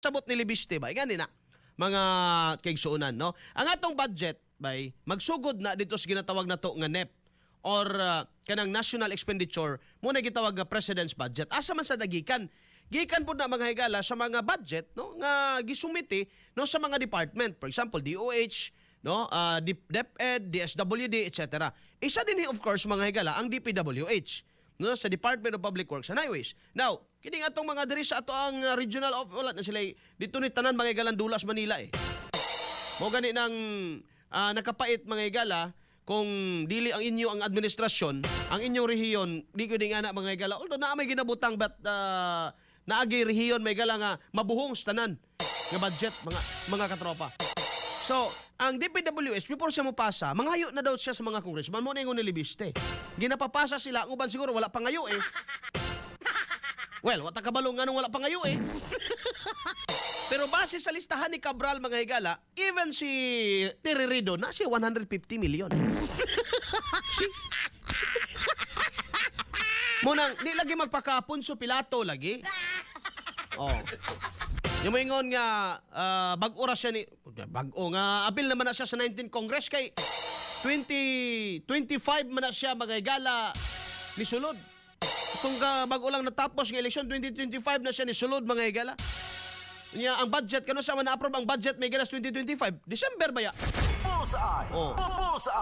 sabot ni Libiste ba gani na mga kaigsuonan no ang atong budget bay magsugod na dito sa ginatawag na to nga NEP or kanang national expenditure mo na gitawag nga president's budget asa man sa dagikan gikan pud na mga higala sa mga budget no nga gisumiti no sa mga department, for example DOH no DepEd, DSWD etc. Isa din of course mga higala ang DPWH no sa Department of Public Works and Highways. Now, kining atong mga diri sa ato ang regional of wala na sila dito ni tanan mga higala dulas Manila eh. Mo gani nang nakapait mga higala kung dili ang inyo ang administrasyon, ang inyong rehiyon, di ko din ana mga higala. Although na may ginabutang but naagi rehiyon may higala nga mabuhong sa tanan nga budget mga katropa. So, ang DPWH, before siya mo pasa, mangayo na daw siya sa mga congressman. Mo na yung nilibiste. Ginapapasa sila. Ang uban siguro, wala pa ngayo eh. Well, wata kabalong nga nung wala pa ngayo eh. Pero base sa listahan ni Cabral, mga higala, even si Tererido, na siya 150 million. Munang, di lagi magpakapon so Pilato lagi. Oh. Yung maingon nga bag-ora siya ni bag-o nga apil naman na siya sa 19th Congress kay 2025 man na siya magayagala ni sulod. Kung bag-o lang natapos ng eleksyon 2025 na siya ni sulod magayagala. Nya ang budget kano sa man na-approve ang budget may galas 2025 December ba ya? Bullseye. Oh. Bullseye.